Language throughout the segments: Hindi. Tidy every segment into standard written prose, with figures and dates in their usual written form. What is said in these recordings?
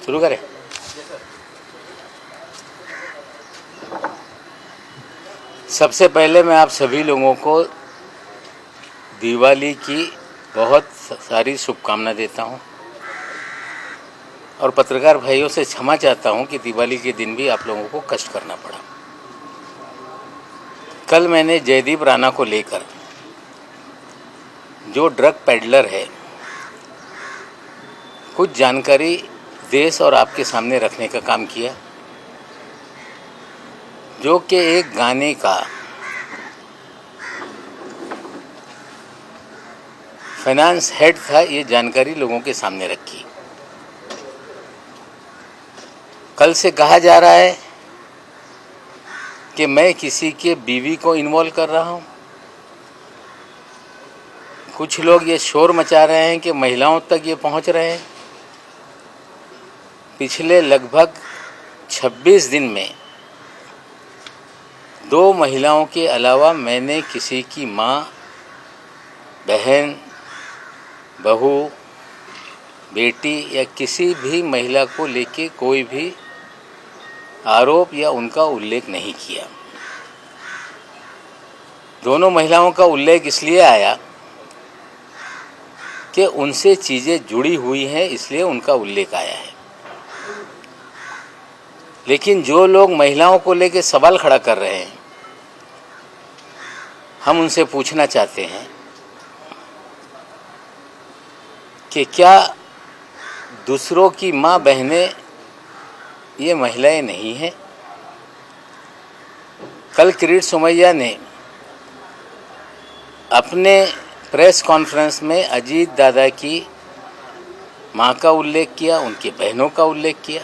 शुरू करें। सबसे पहले मैं आप सभी लोगों को दिवाली की बहुत सारी शुभकामनाएं देता हूं और पत्रकार भाइयों से क्षमा चाहता हूं कि दिवाली के दिन भी आप लोगों को कष्ट करना पड़ा। कल मैंने जयदीप राणा को लेकर, जो ड्रग पेडलर है, कुछ जानकारी देश और आपके सामने रखने का काम किया, जो कि एक गाने का फाइनेंस हेड था। ये जानकारी लोगों के सामने रखी। कल से कहा जा रहा है कि मैं किसी के बीवी को इन्वॉल्व कर रहा हूं। कुछ लोग ये शोर मचा रहे हैं कि महिलाओं तक ये पहुंच रहे हैं। पिछले लगभग 26 दिन में 2 महिलाओं के अलावा मैंने किसी की मां, बहन, बहू, बेटी या किसी भी महिला को लेके कोई भी आरोप या उनका उल्लेख नहीं किया। दोनों महिलाओं का उल्लेख इसलिए आया कि उनसे चीज़ें जुड़ी हुई हैं, इसलिए उनका उल्लेख आया है। लेकिन जो लोग महिलाओं को लेकर सवाल खड़ा कर रहे हैं, हम उनसे पूछना चाहते हैं कि क्या दूसरों की माँ बहनें ये महिलाएं नहीं हैं? कल किरीट सोमैया ने अपने प्रेस कॉन्फ्रेंस में अजीत दादा की माँ का उल्लेख किया, उनकी बहनों का उल्लेख किया।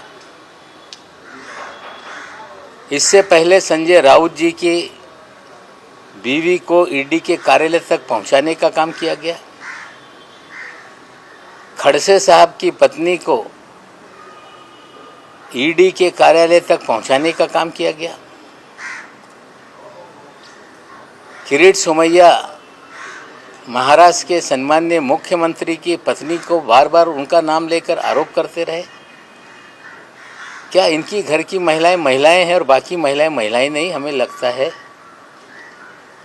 इससे पहले संजय राउत जी की बीवी को ईडी के कार्यालय तक पहुंचाने का काम किया गया। खड़से साहब की पत्नी को ईडी के कार्यालय तक पहुंचाने का काम किया गया। किरीट सोमैया महाराष्ट्र के सम्माननीय मुख्यमंत्री की पत्नी को बार बार उनका नाम लेकर आरोप करते रहे। क्या इनकी घर की महिलाएं महिलाएं हैं और बाकी महिलाएं महिलाएं नहीं? हमें लगता है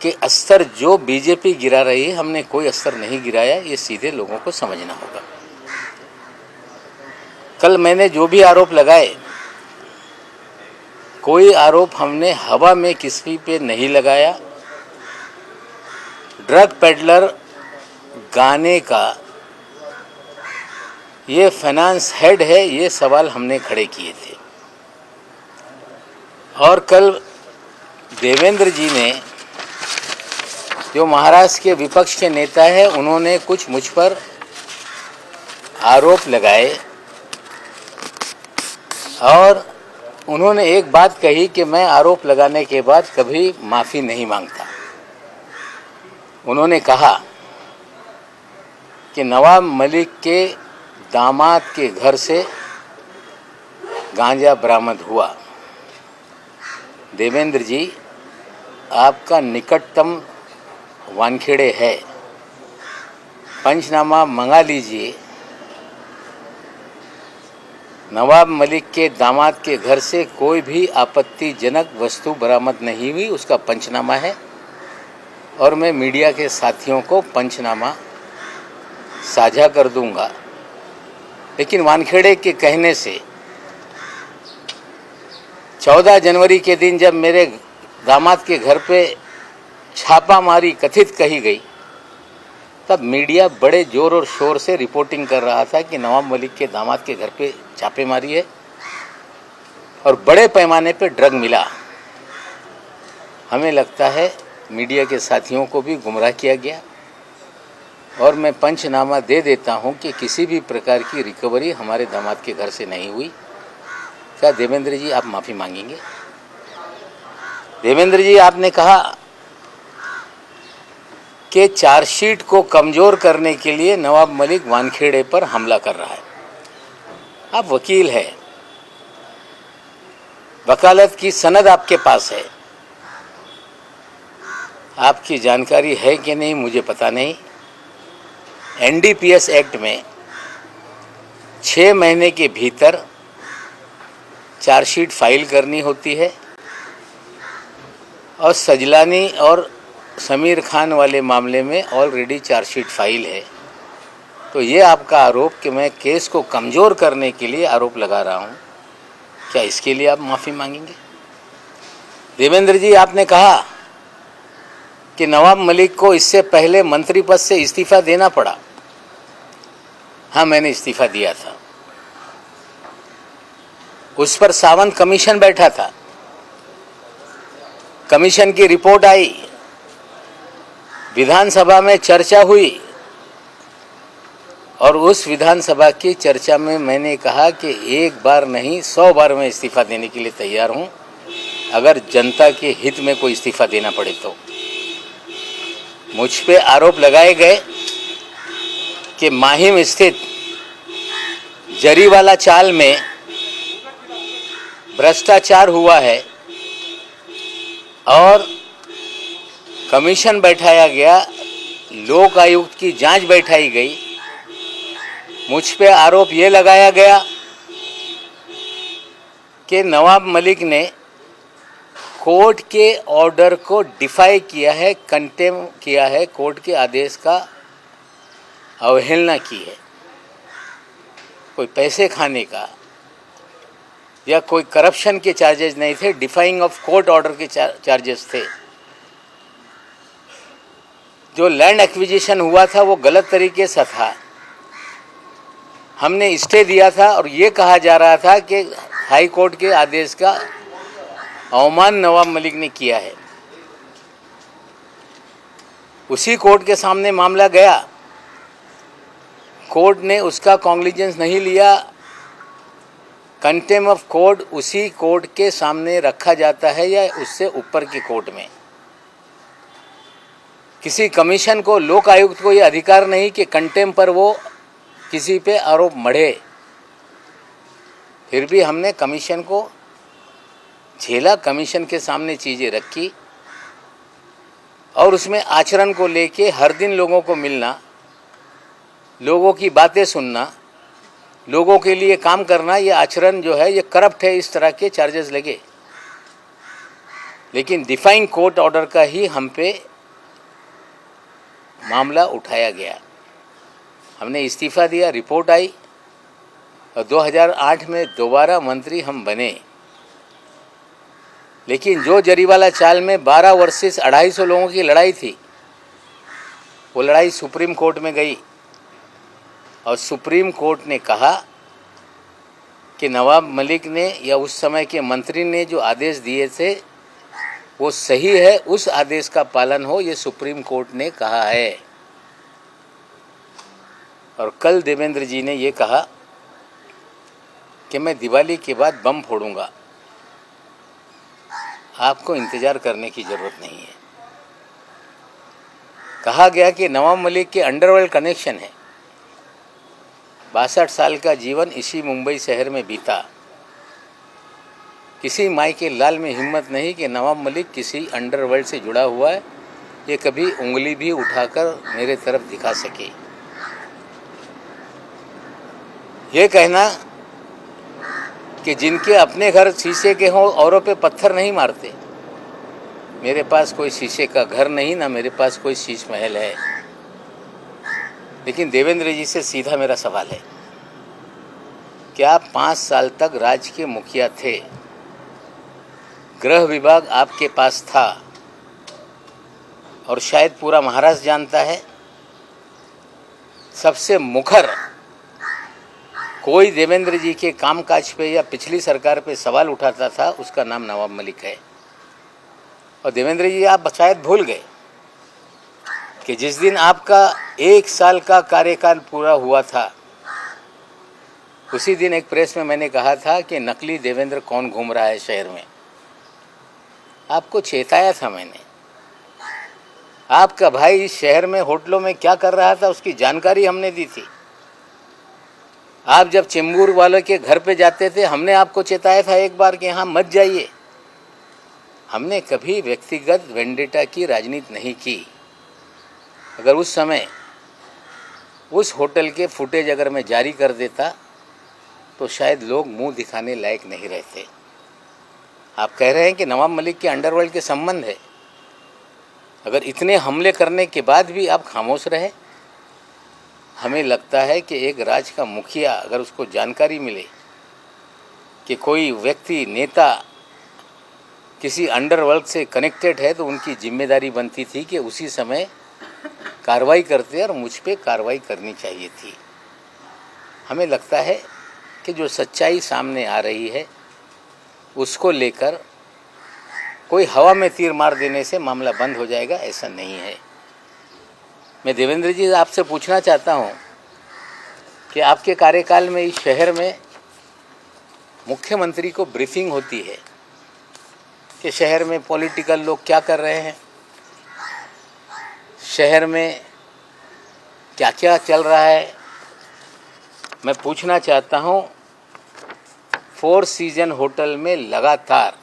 कि अस्तर जो बीजेपी गिरा रही है, हमने कोई अस्तर नहीं गिराया। ये सीधे लोगों को समझना होगा। कल मैंने जो भी आरोप लगाए, कोई आरोप हमने हवा में किसी पे नहीं लगाया। ड्रग पेडलर गाने का ये फाइनेंस हेड है, ये सवाल हमने खड़े किए थे। और कल देवेंद्र जी ने, जो महाराष्ट्र के विपक्ष के नेता है, उन्होंने कुछ मुझ पर आरोप लगाए और उन्होंने एक बात कही कि मैं आरोप लगाने के बाद कभी माफ़ी नहीं मांगता। उन्होंने कहा कि नवाब मलिक के दामाद के घर से गांजा बरामद हुआ। देवेंद्र जी, आपका निकटतम वानखेड़े है, पंचनामा मंगा लीजिए। नवाब मलिक के दामाद के घर से कोई भी आपत्तिजनक वस्तु बरामद नहीं हुई, उसका पंचनामा है और मैं मीडिया के साथियों को पंचनामा साझा कर दूंगा। लेकिन वानखेड़े के कहने से 14 जनवरी के दिन जब मेरे दामाद के घर पे छापामारी कथित कही गई, तब मीडिया बड़े जोर और शोर से रिपोर्टिंग कर रहा था कि नवाब मलिक के दामाद के घर पे छापेमारी है और बड़े पैमाने पे ड्रग मिला। हमें लगता है मीडिया के साथियों को भी गुमराह किया गया और मैं पंचनामा दे देता हूं कि किसी भी प्रकार की रिकवरी हमारे दामाद के घर से नहीं हुई। क्या देवेंद्र जी आप माफ़ी मांगेंगे? देवेंद्र जी, आपने कहा कि चार्जशीट को कमज़ोर करने के लिए नवाब मलिक वानखेड़े पर हमला कर रहा है। आप वकील हैं, वकालत की सनद आपके पास है। आपकी जानकारी है कि नहीं मुझे पता नहीं। एनडीपीएस एक्ट में 6 महीने के भीतर चार्जशीट फाइल करनी होती है, और सजलानी और समीर खान वाले मामले में ऑलरेडी चार्जशीट फाइल है। तो ये आपका आरोप कि मैं केस को कमज़ोर करने के लिए आरोप लगा रहा हूँ, क्या इसके लिए आप माफ़ी मांगेंगे? देवेंद्र जी, आपने कहा कि नवाब मलिक को इससे पहले मंत्री पद से इस्तीफा देना पड़ा। हाँ, मैंने इस्तीफा दिया था। उस पर सावंत कमीशन बैठा था, कमीशन की रिपोर्ट आई, विधानसभा में चर्चा हुई, और उस विधानसभा की चर्चा में मैंने कहा कि एक बार नहीं 100 बार मैं इस्तीफा देने के लिए तैयार हूं, अगर जनता के हित में कोई इस्तीफा देना पड़े तो। मुझ पे आरोप लगाए गए कि माहिम स्थित जरीवाला चाल में भ्रष्टाचार हुआ है और कमीशन बैठाया गया, लोक आयुक्त की जांच बैठाई गई। मुझ पे आरोप ये लगाया गया कि नवाब मलिक ने कोर्ट के ऑर्डर को डिफाई किया है, कंटेम किया है, कोर्ट के आदेश का अवहेलना की है। कोई पैसे खाने का या कोई करप्शन के चार्जेस नहीं थे, डिफाइंग ऑफ कोर्ट ऑर्डर के चार्जेस थे। जो लैंड एक्विजिशन हुआ था वो गलत तरीके से था, हमने स्टे दिया था, और ये कहा जा रहा था कि हाई कोर्ट के आदेश का अवमान नवाब मलिक ने किया है। उसी कोर्ट के सामने मामला गया, कोर्ट ने उसका कॉन्ग्लिजेंस नहीं लिया। कंटेम ऑफ कोर्ट उसी कोर्ट के सामने रखा जाता है या उससे ऊपर की कोर्ट में। किसी कमीशन को, लोक आयुक्त को यह अधिकार नहीं कि कंटेम पर वो किसी पे आरोप मढ़े। फिर भी हमने कमीशन को झेला, कमीशन के सामने चीज़ें रखी, और उसमें आचरण को लेके हर दिन लोगों को मिलना, लोगों की बातें सुनना, लोगों के लिए काम करना, ये आचरण जो है ये करप्ट है, इस तरह के चार्जेस लगे। लेकिन डिफाइंग कोर्ट ऑर्डर का ही हम पे मामला उठाया गया। हमने इस्तीफा दिया, रिपोर्ट आई, और 2008 में दोबारा मंत्री हम बने। लेकिन जो जरीवाला चाल में 12 वर्सेस 250 लोगों की लड़ाई थी, वो लड़ाई सुप्रीम कोर्ट में गई, और सुप्रीम कोर्ट ने कहा कि नवाब मलिक ने या उस समय के मंत्री ने जो आदेश दिए थे वो सही है, उस आदेश का पालन हो, ये सुप्रीम कोर्ट ने कहा है। और कल देवेंद्र जी ने ये कहा कि मैं दिवाली के बाद बम फोड़ूंगा। आपको इंतजार करने की जरूरत नहीं है। कहा गया कि नवाब मलिक के अंडरवर्ल्ड कनेक्शन है। 62 साल का जीवन इसी मुंबई शहर में बीता। किसी माई के लाल में हिम्मत नहीं कि नवाब मलिक किसी अंडरवर्ल्ड से जुड़ा हुआ है, ये कभी उंगली भी उठाकर मेरे तरफ दिखा सके। ये कहना कि जिनके अपने घर शीशे के हों औरों पे पत्थर नहीं मारते, मेरे पास कोई शीशे का घर नहीं, ना मेरे पास कोई शीश महल है। लेकिन देवेंद्र जी से सीधा मेरा सवाल है कि आप 5 साल तक राज्य के मुखिया थे, गृह विभाग आपके पास था, और शायद पूरा महाराष्ट्र जानता है, सबसे मुखर कोई देवेंद्र जी के कामकाज पे या पिछली सरकार पे सवाल उठाता था, उसका नाम नवाब मलिक है। और देवेंद्र जी, आप शायद भूल गए कि जिस दिन आपका 1 साल का कार्यकाल पूरा हुआ था, उसी दिन एक प्रेस में मैंने कहा था कि नकली देवेंद्र कौन घूम रहा है शहर में। आपको चेताया था मैंने। आपका भाई इस शहर में होटलों में क्या कर रहा था उसकी जानकारी हमने दी थी। आप जब चेंबूर वालों के घर पे जाते थे, हमने आपको चेताया था एक बार कि यहाँ मत जाइए। हमने कभी व्यक्तिगत वेंडेटा की राजनीति नहीं की। अगर उस समय उस होटल के फुटेज अगर मैं जारी कर देता तो शायद लोग मुंह दिखाने लायक नहीं रहते। आप कह रहे हैं कि नवाब मलिक के अंडरवर्ल्ड के संबंध है। अगर इतने हमले करने के बाद भी आप खामोश रहे, हमें लगता है कि एक राज्य का मुखिया अगर उसको जानकारी मिले कि कोई व्यक्ति नेता किसी अंडरवर्ल्ड से कनेक्टेड है, तो उनकी जिम्मेदारी बनती थी कि उसी समय कार्रवाई करते और मुझ पे कार्रवाई करनी चाहिए थी। हमें लगता है कि जो सच्चाई सामने आ रही है उसको लेकर कोई हवा में तीर मार देने से मामला बंद हो जाएगा, ऐसा नहीं है। मैं देवेंद्र जी आपसे पूछना चाहता हूं कि आपके कार्यकाल में इस शहर में मुख्यमंत्री को ब्रीफिंग होती है कि शहर में पॉलिटिकल लोग क्या कर रहे हैं, शहर में क्या क्या चल रहा है। मैं पूछना चाहता हूं, फोर सीजन होटल में लगातार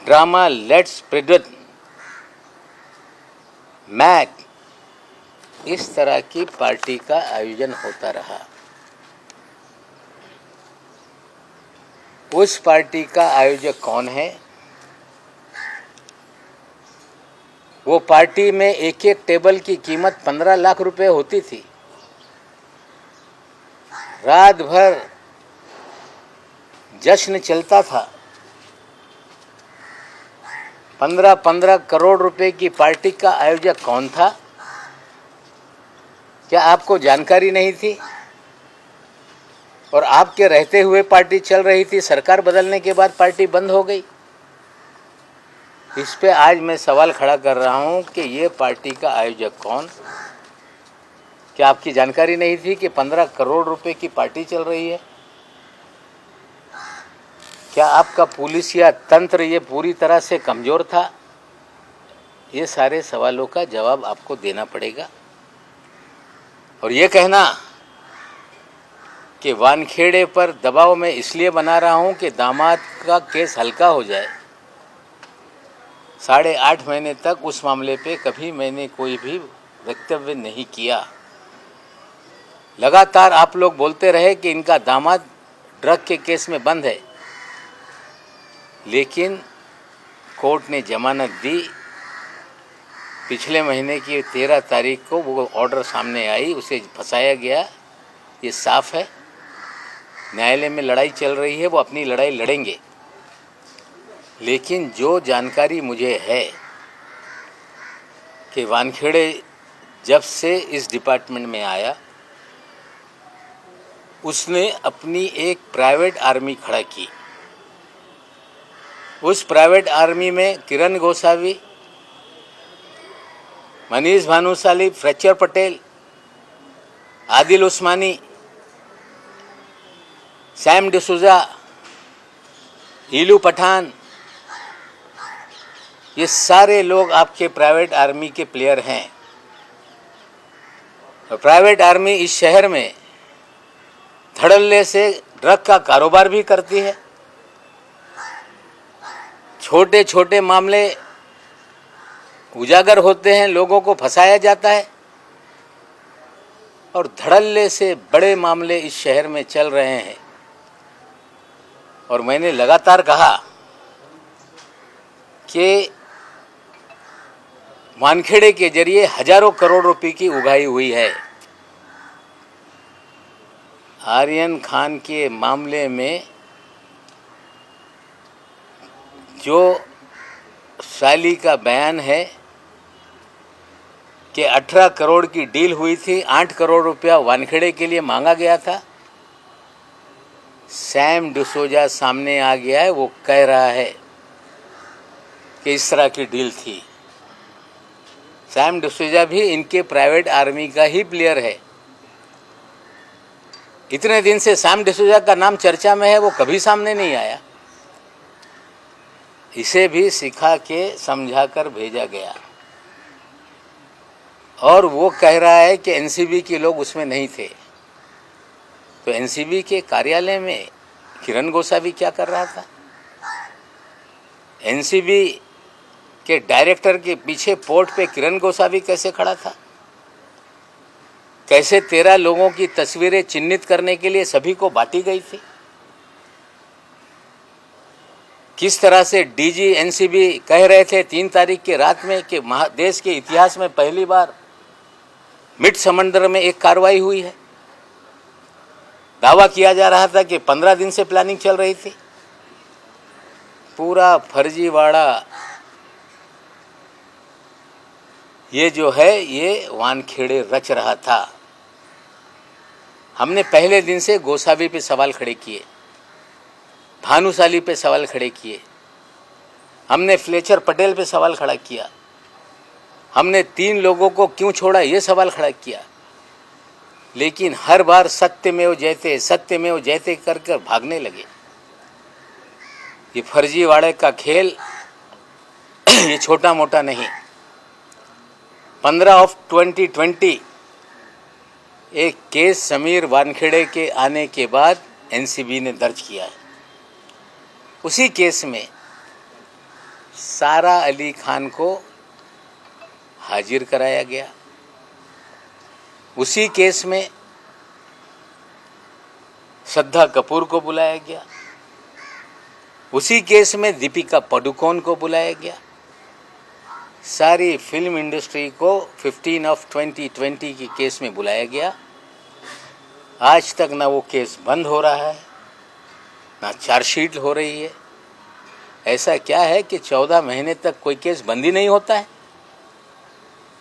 ड्रामा लेट्स प्रेडेट मैक इस तरह की पार्टी का आयोजन होता रहा। उस पार्टी का आयोजक कौन है? वो पार्टी में एक एक टेबल की कीमत 15 लाख रुपए होती थी। रात भर जश्न चलता था। 15-15 करोड़ रुपए की पार्टी का आयोजक कौन था? क्या आपको जानकारी नहीं थी? और आपके रहते हुए पार्टी चल रही थी, सरकार बदलने के बाद पार्टी बंद हो गई। इस पे आज मैं सवाल खड़ा कर रहा हूं कि ये पार्टी का आयोजक कौन? क्या आपकी जानकारी नहीं थी कि 15 करोड़ रुपए की पार्टी चल रही है? क्या आपका पुलिस या तंत्र ये पूरी तरह से कमजोर था? ये सारे सवालों का जवाब आपको देना पड़ेगा। और ये कहना कि वानखेड़े पर दबाव मैं इसलिए बना रहा हूं कि दामाद का केस हल्का हो जाए, 8.5 महीने तक उस मामले पे कभी मैंने कोई भी वक्तव्य नहीं किया। लगातार आप लोग बोलते रहे कि इनका दामाद ड्रग के केस में बंद है, लेकिन कोर्ट ने जमानत दी। पिछले महीने की 13 तारीख को वो ऑर्डर सामने आई, उसे फंसाया गया, ये साफ है। न्यायालय में लड़ाई चल रही है, वो अपनी लड़ाई लड़ेंगे। लेकिन जो जानकारी मुझे है कि वानखेड़े जब से इस डिपार्टमेंट में आया, उसने अपनी एक प्राइवेट आर्मी खड़ा की। उस प्राइवेट आर्मी में किरण गोसावी, मनीष भानुशाली, फ्रेक्चर पटेल, आदिल उस्मानी, सैम डिसूजा, हीलू पठान, ये सारे लोग आपके प्राइवेट आर्मी के प्लेयर हैं। और प्राइवेट आर्मी इस शहर में धड़ल्ले से ड्रग का कारोबार भी करती है। छोटे छोटे मामले उजागर होते हैं, लोगों को फंसाया जाता है, और धड़ल्ले से बड़े मामले इस शहर में चल रहे हैं। और मैंने लगातार कहा कि वानखेड़े के जरिए हजारों करोड़ रुपए की उगाही हुई है। आर्यन खान के मामले में जो साली का बयान है कि 18 करोड़ की डील हुई थी, 8 करोड़ रुपया वानखेड़े के लिए मांगा गया था। सैम डिसूजा सामने आ गया है, वो कह रहा है कि इस तरह की डील थी। सैम डिसूजा भी इनके प्राइवेट आर्मी का ही प्लेयर है। इतने दिन से सैम डिसूजा का नाम चर्चा में है, वो कभी सामने नहीं आया। इसे भी सिखा के समझा कर भेजा गया, और वो कह रहा है कि एनसीबी के लोग उसमें नहीं थे। तो एनसीबी के कार्यालय में किरण गोसावी क्या कर रहा था? एनसीबी के डायरेक्टर के पीछे पोर्ट पे किरण गोसावी कैसे खड़ा था? कैसे 13 लोगों की तस्वीरें चिन्हित करने के लिए सभी को बांटी गई थी, किस तरह से डीजी एनसीबी कह रहे थे 3 तारीख की रात में कि देश के इतिहास में पहली बार मिड समंदर में एक कार्रवाई हुई है। दावा किया जा रहा था कि 15 दिन से प्लानिंग चल रही थी। पूरा फर्जीवाड़ा ये जो है ये वानखेड़े रच रहा था। हमने पहले दिन से गोसावी पे सवाल खड़े किए, भानुशाली पे सवाल खड़े किए, हमने फ्लेचर पटेल पे सवाल खड़ा किया, हमने 3 लोगों को क्यों छोड़ा ये सवाल खड़ा किया, लेकिन हर बार सत्यमेव जयते कर कर भागने लगे। ये फर्जीवाड़े का खेल ये छोटा मोटा नहीं। 15 of 2020 एक केस समीर वानखेड़े के आने के बाद एनसीबी ने दर्ज किया है। उसी केस में सारा अली खान को हाजिर कराया गया। उसी केस में श्रद्धा कपूर को बुलाया गया। उसी केस में दीपिका पादुकोण को बुलाया गया। सारी फिल्म इंडस्ट्री को 15 of 2020 की केस में बुलाया गया। आज तक ना वो केस बंद हो रहा है, ना चार्जशीट हो रही है। ऐसा क्या है कि 14 महीने तक कोई केस बंद ही नहीं होता है।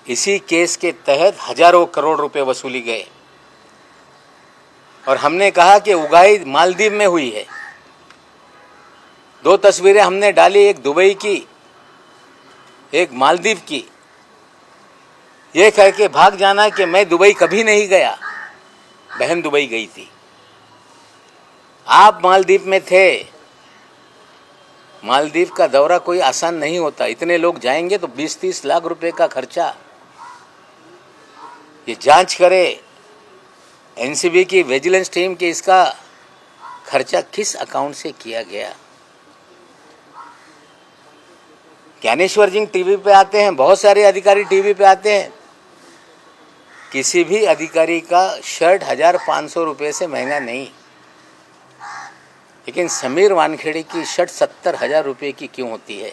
इसी केस के तहत हजारों करोड़ रुपए वसूली गए और हमने कहा कि उगाही मालदीव में हुई है। 2 तस्वीरें हमने डाली, एक दुबई की, एक मालदीव की। ये कह के भाग जाना कि मैं दुबई कभी नहीं गया, बहन दुबई गई थी। आप मालदीव में थे। मालदीव का दौरा कोई आसान नहीं होता। इतने लोग जाएंगे तो 20-30 लाख रुपए का खर्चा। ये जांच करे एनसीबी की विजिलेंस टीम कि इसका खर्चा किस अकाउंट से किया गया। ज्ञानेश्वर जी टीवी पे आते हैं, बहुत सारे अधिकारी टीवी पे आते हैं। किसी भी अधिकारी का शर्ट 1500 रुपये से महंगा नहीं, लेकिन समीर वानखेड़े की शर्ट 70,000 रुपये की क्यों होती है?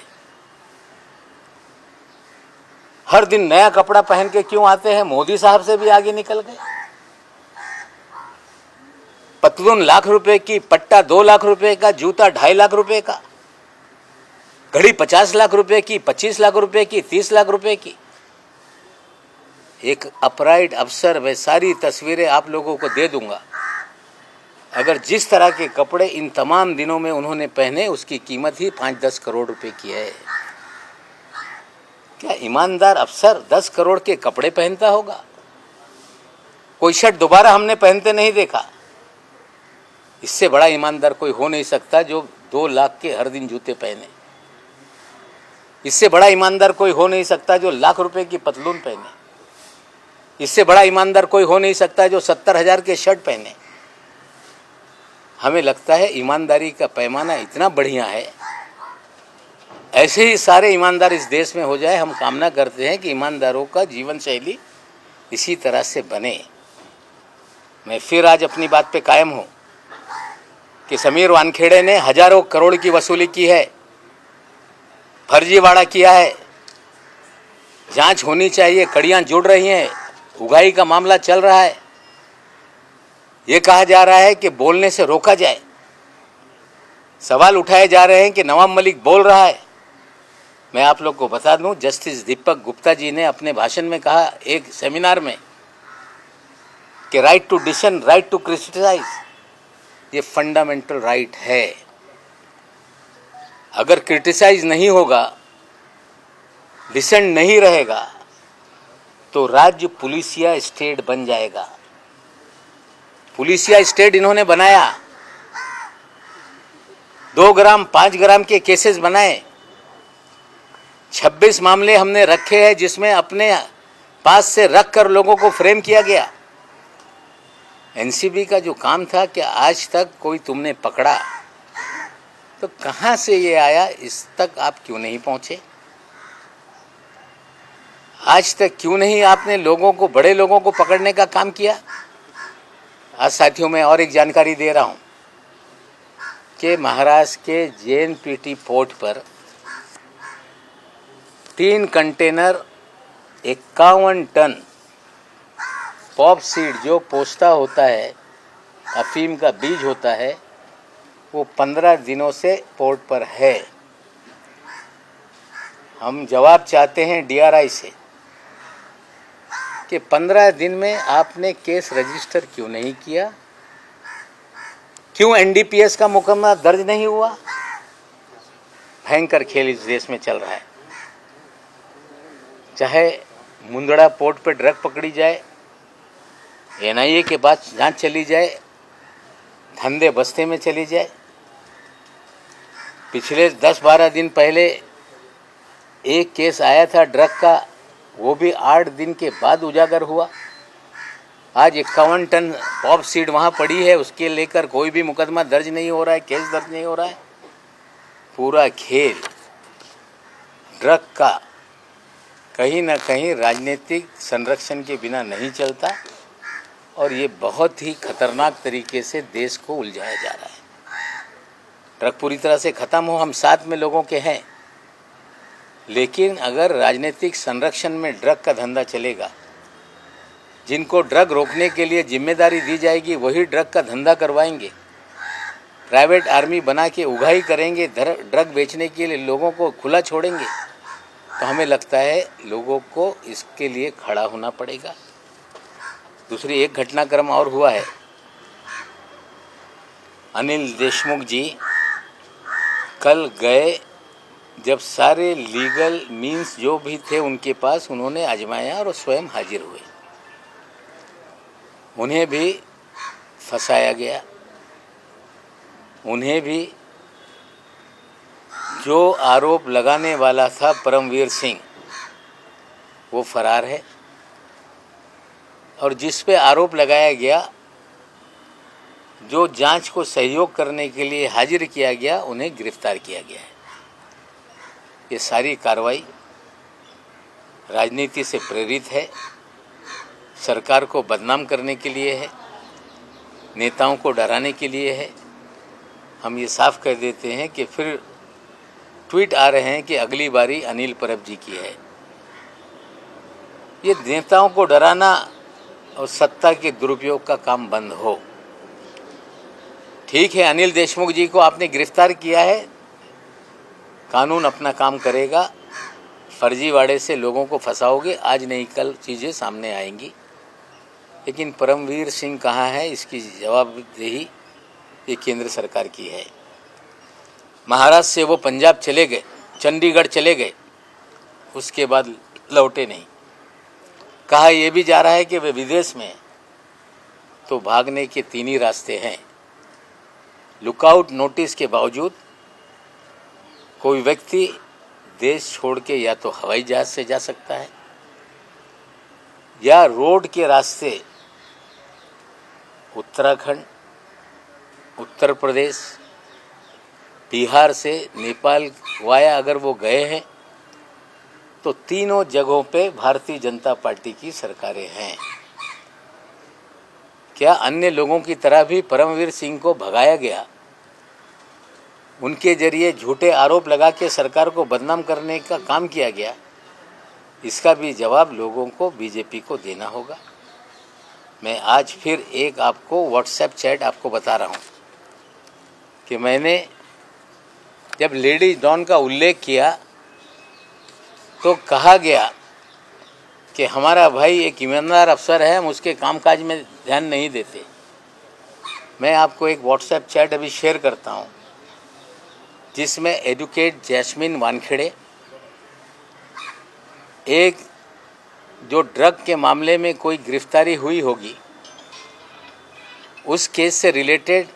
हर दिन नया कपड़ा पहन के क्यों आते हैं? मोदी साहब से भी आगे निकल गए। पतलून लाख रुपए की, पट्टा 2 लाख रुपए का, जूता 2.5 लाख रुपए का, घड़ी 50 लाख रुपए की, 25 लाख रुपए की, 30 लाख रुपए की। एक अपराइट अफसर, वे सारी तस्वीरें आप लोगों को दे दूंगा। अगर जिस तरह के कपड़े इन तमाम दिनों में उन्होंने पहने, उसकी कीमत ही 5-10 करोड़ रुपए की है। क्या ईमानदार अफसर 10 करोड़ के कपड़े पहनता होगा? कोई शर्ट दोबारा हमने पहनते नहीं देखा। इससे बड़ा ईमानदार कोई हो नहीं सकता जो 2 लाख के हर दिन जूते पहने। इससे बड़ा ईमानदार कोई हो नहीं सकता जो लाख रुपए की पतलून पहने। इससे बड़ा ईमानदार कोई हो नहीं सकता जो 70,000 के शर्ट पहने। हमें लगता है ईमानदारी का पैमाना इतना बढ़िया है। ऐसे ही सारे ईमानदार इस देश में हो जाए। हम कामना करते हैं कि ईमानदारों का जीवन शैली इसी तरह से बने। मैं फिर आज अपनी बात पे कायम हूँ कि समीर वानखेड़े ने हजारों करोड़ की वसूली की है, फर्जीवाड़ा किया है। जांच होनी चाहिए। कड़ियां जुड़ रही हैं, उगाही का मामला चल रहा है। ये कहा जा रहा है कि बोलने से रोका जाए। सवाल उठाए जा रहे हैं कि नवाब मलिक बोल रहा है। मैं आप लोग को बता दूं, जस्टिस दीपक गुप्ता जी ने अपने भाषण में कहा एक सेमिनार में कि right to dissent, right to criticise, ये फंडामेंटल राइट है। अगर क्रिटिसाइज नहीं होगा, डिसेंट नहीं रहेगा, तो राज्य पुलिसिया स्टेट बन जाएगा। पुलिसिया स्टेट इन्होंने बनाया। 2 ग्राम 5 ग्राम के केसेस बनाए। 26 मामले हमने रखे हैं जिसमें अपने पास से रख कर लोगों को फ्रेम किया गया। एनसीबी का जो काम था कि आज तक कोई तुमने पकड़ा, तो कहां से ये आया, इस तक आप क्यों नहीं पहुंचे? आज तक क्यों नहीं आपने लोगों को, बड़े लोगों को पकड़ने का काम किया? आज साथियों मैं और एक जानकारी दे रहा हूं कि महाराष्ट्र के JNPT पोर्ट पर 3 कंटेनर 51 टन पॉप सीड, जो पोस्ता होता है, अफीम का बीज होता है, वो 15 दिनों से पोर्ट पर है। हम जवाब चाहते हैं DRI से कि 15 दिन में आपने केस रजिस्टर क्यों नहीं किया? क्यों NDPS का मुकदमा दर्ज नहीं हुआ? भयंकर खेल इस देश में चल रहा है। चाहे मुंदड़ा पोर्ट पर ड्रग पकड़ी जाए, NIA के बाद जांच चली जाए, धंधे बस्ते में चली जाए। पिछले 10-12 दिन पहले एक केस आया था ड्रग का, वो भी 8 दिन के बाद उजागर हुआ। आज 51 टन पॉप सीड वहाँ पड़ी है, उसके लेकर कोई भी मुकदमा दर्ज नहीं हो रहा है, केस दर्ज नहीं हो रहा है। पूरा खेल ड्रग का कहीं ना कहीं राजनीतिक संरक्षण के बिना नहीं चलता और ये बहुत ही खतरनाक तरीके से देश को उलझाया जा रहा है। ड्रग पूरी तरह से ख़त्म हो, हम साथ में लोगों के हैं, लेकिन अगर राजनीतिक संरक्षण में ड्रग का धंधा चलेगा, जिनको ड्रग रोकने के लिए जिम्मेदारी दी जाएगी वही ड्रग का धंधा करवाएंगे, प्राइवेट आर्मी बना के उगाही करेंगे, ड्रग बेचने के लिए लोगों को खुला छोड़ेंगे, तो हमें लगता है लोगों को इसके लिए खड़ा होना पड़ेगा। दूसरी एक घटनाक्रम और हुआ है। अनिल देशमुख जी कल गए, जब सारे लीगल मीन्स जो भी थे उनके पास, उन्होंने आजमाया और स्वयं हाजिर हुए। उन्हें भी फंसाया गया, उन्हें भी जो आरोप लगाने वाला था परमवीर सिंह, वो फरार है, और जिस पे आरोप लगाया गया, जो जांच को सहयोग करने के लिए हाजिर किया गया, उन्हें गिरफ्तार किया गया है। ये सारी कार्रवाई राजनीति से प्रेरित है, सरकार को बदनाम करने के लिए है, नेताओं को डराने के लिए है। हम ये साफ कर देते हैं कि फिर ट्वीट आ रहे हैं कि अगली बारी अनिल परब जी की है। ये नेताओं को डराना और सत्ता के दुरुपयोग का काम बंद हो। ठीक है, अनिल देशमुख जी को आपने गिरफ्तार किया है, कानून अपना काम करेगा। फर्जीवाड़े से लोगों को फंसाओगे, आज नहीं कल चीज़ें सामने आएंगी। लेकिन परमवीर सिंह कहाँ है, इसकी जवाबदेही ये केंद्र सरकार की है। महाराष्ट्र से वो पंजाब चले गए, चंडीगढ़ चले गए, उसके बाद लौटे नहीं। कहा यह भी जा रहा है कि वे विदेश में, तो भागने के 3 ही रास्ते हैं। लुकआउट नोटिस के बावजूद कोई व्यक्ति देश छोड़ के या तो हवाई जहाज से जा सकता है या रोड के रास्ते उत्तराखंड, उत्तर प्रदेश, बिहार से नेपाल वाया अगर वो गए हैं, तो तीनों जगहों पे भारतीय जनता पार्टी की सरकारें हैं। क्या अन्य लोगों की तरह भी परमवीर सिंह को भगाया गया, उनके जरिए झूठे आरोप लगा के सरकार को बदनाम करने का काम किया गया? इसका भी जवाब लोगों को, बीजेपी को देना होगा। मैं आज फिर एक आपको व्हाट्सएप चैट आपको बता रहा हूं कि मैंने जब लेडी डॉन का उल्लेख किया तो कहा गया कि हमारा भाई एक ईमानदार अफसर है, हम उसके कामकाज में ध्यान नहीं देते। मैं आपको एक व्हाट्सएप चैट अभी शेयर करता हूं, जिसमें एडवोकेट जैस्मिन वानखेड़े, एक जो ड्रग के मामले में कोई गिरफ्तारी हुई होगी, उस केस से रिलेटेड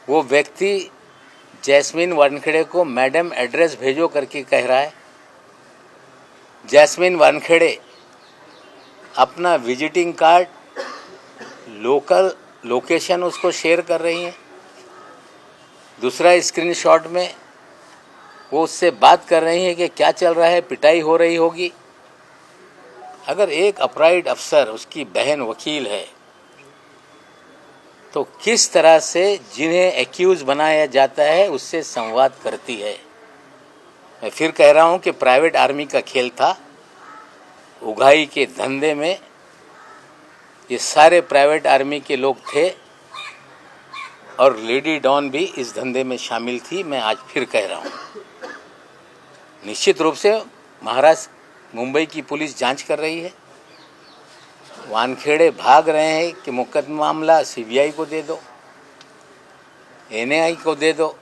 वो व्यक्ति जैस्मिन वानखेड़े को मैडम एड्रेस भेजो करके कह रहा है। जैस्मिन वानखेड़े अपना विजिटिंग कार्ड, लोकल लोकेशन उसको शेयर कर रही हैं। दूसरा स्क्रीनशॉट में वो उससे बात कर रही हैं कि क्या चल रहा है, पिटाई हो रही होगी, अगर एक अपराइट अफसर, उसकी बहन वकील है, तो किस तरह से जिन्हें एक्यूज बनाया जाता है उससे संवाद करती है। मैं फिर कह रहा हूं कि प्राइवेट आर्मी का खेल था। उगाही के धंधे में ये सारे प्राइवेट आर्मी के लोग थे और लेडी डॉन भी इस धंधे में शामिल थी। मैं आज फिर कह रहा हूं, निश्चित रूप से महाराष्ट्र मुंबई की पुलिस जांच कर रही है। वानखेड़े भाग रहे हैं कि मुकदमा मामला सीबीआई को दे दो, एनआई को दे दो।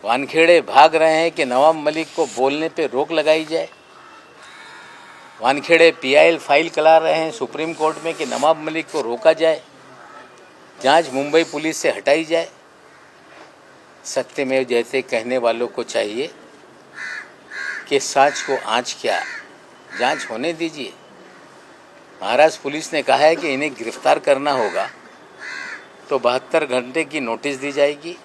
वानखेड़े भाग रहे हैं कि नवाब मलिक को बोलने पे रोक लगाई जाए। वानखेड़े पीआईएल फाइल करा रहे हैं सुप्रीम कोर्ट में कि नवाब मलिक को रोका जाए, जांच मुंबई पुलिस से हटाई जाए। सत्यमेव जयते कहने वालों को चाहिए कि सच को आंच क्या, जांच होने दीजिए। महाराष्ट्र पुलिस ने कहा है कि इन्हें गिरफ्तार करना होगा तो 72 घंटे की नोटिस दी जाएगी।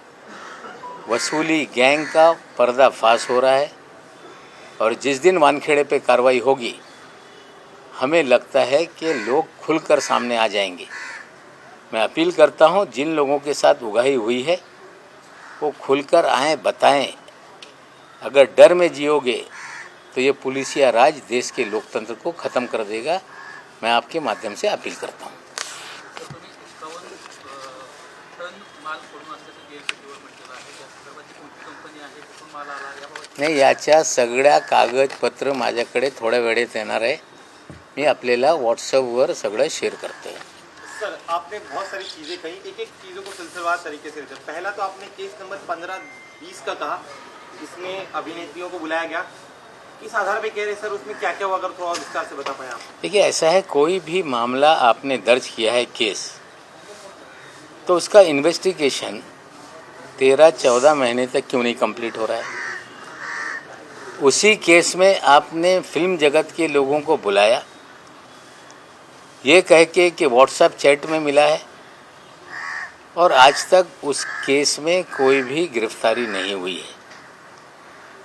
वसूली गैंग का पर्दाफाश हो रहा है और जिस दिन वानखेड़े पे कार्रवाई होगी, हमें लगता है कि लोग खुलकर सामने आ जाएंगे। मैं अपील करता हूं, जिन लोगों के साथ उगाही हुई है वो खुलकर आएँ, बताएं। अगर डर में जियोगे तो ये पुलिसिया राज देश के लोकतंत्र को ख़त्म कर देगा। मैं आपके माध्यम से अपील करता हूं। नाही, याच्या सगळ्या कागदपत्र माझ्याकडे थोड्या वेळेत येणार आहे। मी आपल्याला व्हॉट्सअपवर सगळं शेअर करते। सर, आपने बहुत सारी चीजें कही, एक एक चीजों को सिलसिलेवार तरीके से लेकर। पहला तो आपने केस नंबर 15-20 का कहा, इसमें अभिनेत्रियों को बुलाया गया, किस आधार पे कह रहे सर, उसमें क्या क्या हुआ, अगर थोड़ा विस्तार से बता पाए आप। देखिए, ऐसा है, कोई भी मामला आपने दर्ज किया है केस, तो उसका इन्वेस्टिगेशन 13-14 महीने तक क्यों नहीं कंप्लीट हो रहा है। उसी केस में आपने फिल्म जगत के लोगों को बुलाया, ये कह के कि व्हाट्सएप चैट में मिला है, और आज तक उस केस में कोई भी गिरफ्तारी नहीं हुई है।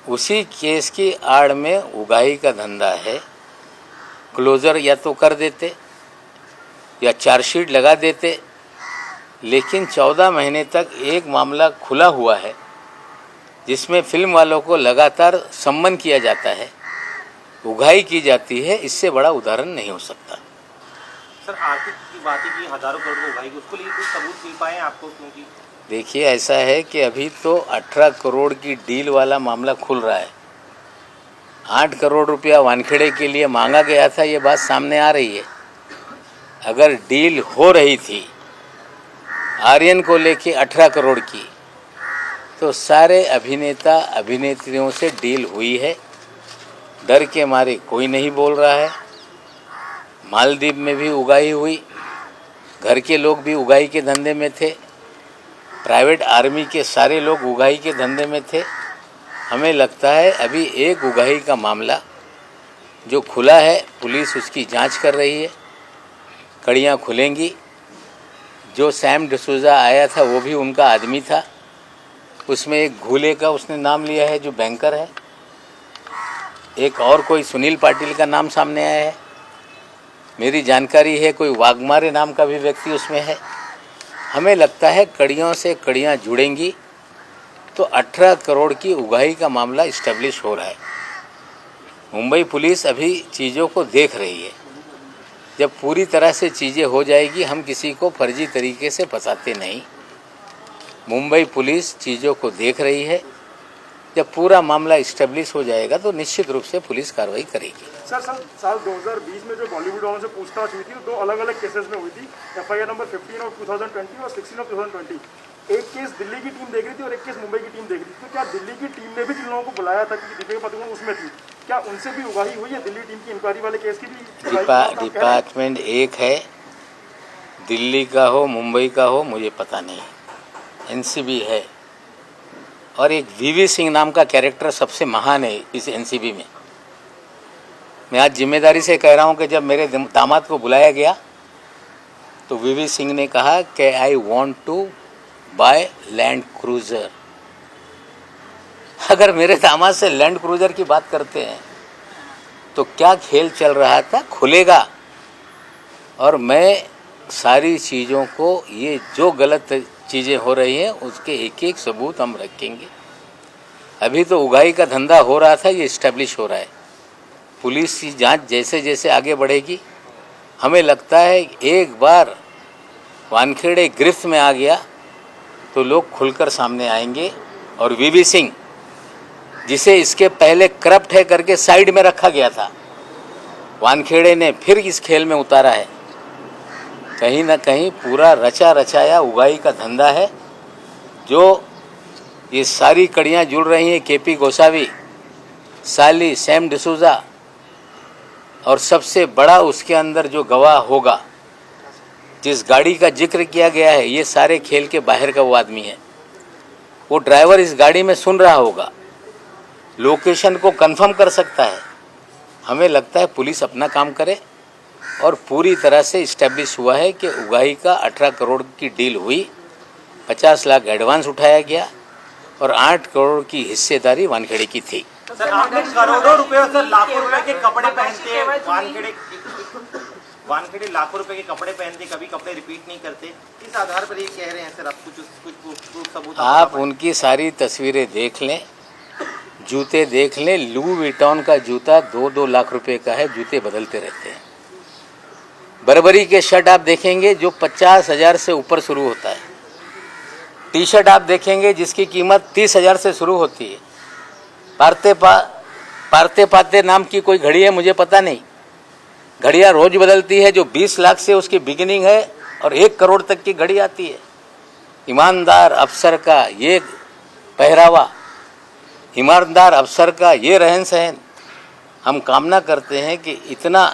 उसी केस की आड़ में उगाही का धंधा है। क्लोजर या तो कर देते या चार्जशीट लगा देते, लेकिन 14 महीने तक एक मामला खुला हुआ है जिसमें फिल्म वालों को लगातार सम्मन किया जाता है, उगाही की जाती है। इससे बड़ा उदाहरण नहीं हो सकता। सर, आर्थिक की बातें की, हजारों करोड़ को उगाही, उसको लिए कुछ सबूत मिल पाए आपको? क्योंकि देखिए, ऐसा है कि अभी तो 18 करोड़ की डील वाला मामला खुल रहा है। 8 करोड़ रुपया वानखेड़े के लिए मांगा गया था, ये बात सामने आ रही है। अगर डील हो रही थी आर्यन को लेके 18 करोड़ की, तो सारे अभिनेता अभिनेत्रियों से डील हुई है। डर के मारे कोई नहीं बोल रहा है। मालदीव में भी उगाही हुई, घर के लोग भी उगाही के धंधे में थे, प्राइवेट आर्मी के सारे लोग उगाही के धंधे में थे। हमें लगता है अभी एक उगाही का मामला जो खुला है, पुलिस उसकी जांच कर रही है, कड़ियाँ खुलेंगी। जो सैम डिसूजा आया था वो भी उनका आदमी था, उसमें एक घूले का उसने नाम लिया है जो बैंकर है, एक और कोई सुनील पाटिल का नाम सामने आया है। मेरी जानकारी है कोई वाघमारे नाम का भी व्यक्ति उसमें है। हमें लगता है कड़ियों से कड़ियाँ जुड़ेंगी तो 18 करोड़ की उगाही का मामला इस्टेब्लिश हो रहा है। मुंबई पुलिस अभी चीज़ों को देख रही है। जब पूरी तरह से चीज़ें हो जाएगी, हम किसी को फर्जी तरीके से फंसाते नहीं। मुंबई पुलिस चीज़ों को देख रही है। जब पूरा मामला इस्टेब्लिश हो जाएगा तो निश्चित रूप से पुलिस कार्रवाई करेगी। सर, साल 2020 में जो बॉलीवुड वालों से पूछताछ हुई थी, दो अलग अलग केसेस में हुई थी। FIR नंबर 15 ऑफ 2020 और 16 ऑफ 2020। एक केस दिल्ली की टीम देख रही थी और एक केस मुंबई की टीम देख रही थी। तो क्या दिल्ली की टीम ने भी जिन लोगों को बुलाया था, क्योंकि दीपिका पादुकोण उसमें थी, क्या उनसे भी उगाही हुई है? दिल्ली टीम की इंक्वायरी वाले केस की भी डिपार्टमेंट एक है, दिल्ली का हो मुंबई का हो मुझे पता नहीं, NCB है। और एक VV सिंह नाम का कैरेक्टर सबसे महान है इस NCB में। मैं आज जिम्मेदारी से कह रहा हूं कि जब मेरे दामाद को बुलाया गया तो VV सिंह ने कहा कि I want to buy Land Cruiser. अगर मेरे दामाद से लैंड क्रूजर की बात करते हैं तो क्या खेल चल रहा था खुलेगा। और मैं सारी चीज़ों को, ये जो गलत चीज़ें हो रही हैं उसके एक एक सबूत हम रखेंगे। अभी तो उगाही का धंधा हो रहा था, ये इस्टेब्लिश हो रहा है। पुलिस की जांच जैसे जैसे आगे बढ़ेगी, हमें लगता है एक बार वानखेड़े गिरफ्त में आ गया तो लोग खुलकर सामने आएंगे। और वीवी सिंह, जिसे इसके पहले करप्ट है करके साइड में रखा गया था, वानखेड़े ने फिर इस खेल में उतारा है। कहीं ना कहीं पूरा रचा रचाया उगाही का धंधा है, जो ये सारी कड़ियाँ जुड़ रही हैं। केपी गोसावी, साली, सैम डिसूजा, और सबसे बड़ा उसके अंदर जो गवाह होगा, जिस गाड़ी का जिक्र किया गया है, ये सारे खेल के बाहर का वो आदमी है। वो ड्राइवर इस गाड़ी में सुन रहा होगा, लोकेशन को कंफर्म कर सकता है। हमें लगता है पुलिस अपना काम करे, और पूरी तरह से इस्टेब्लिश हुआ है कि उगाही का 18 करोड़ की डील हुई, 50 लाख एडवांस उठाया गया और 8 करोड़ की हिस्सेदारी वानखेड़े की थी। सर आपने करोड़ों रुपए और सर लाखों रुपए के कपड़े पहनते हैं, वानखेड़े लाखों रुपए के कपड़े पहनते, कभी कपड़े रिपीट नहीं करते, इस आधार पर ये कह रहे हैं सर। आप कुछ सबूत आप उनकी सारी तस्वीरें देख लें, जूते देख लें। लू विटॉन का जूता 2-2 लाख रुपए का है, जूते बदलते रहते हैं। बर्बरी के शर्ट आप देखेंगे जो 50,000 से ऊपर शुरू होता है। टी शर्ट आप देखेंगे जिसकी कीमत 30,000 से शुरू होती है। पारते पाते नाम की कोई घड़ी है, मुझे पता नहीं, घड़ियाँ रोज बदलती है, जो 20 लाख से उसकी बिगिनिंग है और 1 करोड़ तक की घड़ी आती है। ईमानदार अफसर का ये पहरावा, ईमानदार अफसर का ये रहन सहन, हम कामना करते हैं कि इतना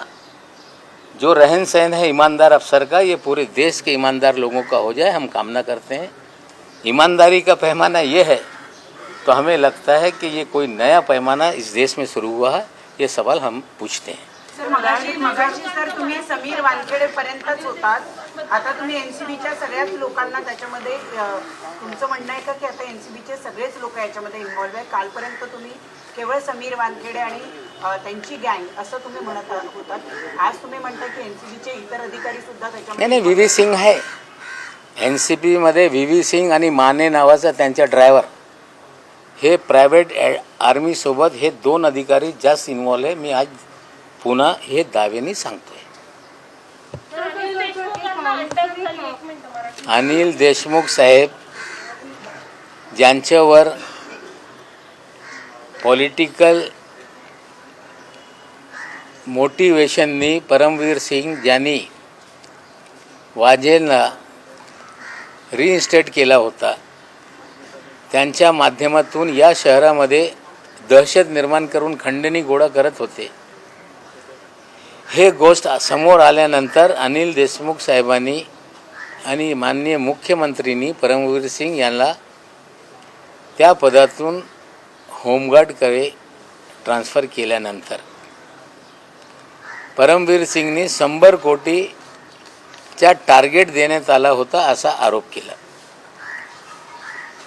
जो रहन सहन है ईमानदार अफसर का, ये पूरे देश के ईमानदार लोगों का हो जाए। हम कामना करते हैं। ईमानदारी का पैमाना ये है, तो हमें लगता है कि ये कोई नया पैमाना इस देश में शुरू हुआ है। ये सवाल हम पूछते हैं। सर मगाशी सर तुम्ही समीर वानखेडे पर्यंतच होतात, आता तुम्ही एनसीबीच्या सगळ्याच लोकांना त्याच्यामध्ये, तुमचं म्हणणं आहे का की आता एनसीबीचे सगळेच लोक याच्यामध्ये इन्व्हॉल्व आहे? कालपर्यंत तुम्ही केवळ समीर वानखेडे आणि त्यांची गँग असं तुम्ही म्हणत होतात, आज तुम्ही म्हणता की एनसीबीचे इतर अधिकारी सुद्धा त्याच्यामध्ये? नाही, व्ही सिंग आहे एनसीबी मध्ये। व्ही सिंग आणि माने नावाचा त्यांचा ड्रायव्हर, हे प्रायव्हेट आर्मी सोबत हे 2 अधिकारी जास्त इन्व्हॉल्व आहे। मी आज पुन्हा हे दाव्याने सांगतोय। अनिल देशमुख साहेब, ज्यांच्यावर पॉलिटिकल मोटिवेशननी परमवीर सिंग ज्यांनी वाजेलला रिइन्स्टेट केला होता, त्यांच्या माध्यमातून या शहरामध्ये दहशत निर्माण करून खंडणी गोळा करत होते। हे गोष्ट समोर आल्यानंतर अनिल देशमुख साहेबांनी आणि माननीय मुख्यमंत्रींनी परमवीर सिंग यांना त्या पदातून होमगार्डकडे ट्रान्सफर केल्यानंतर परमवीर सिंगनी 100 कोटीचा टार्गेट देण्यात आला होता असा आरोप केला।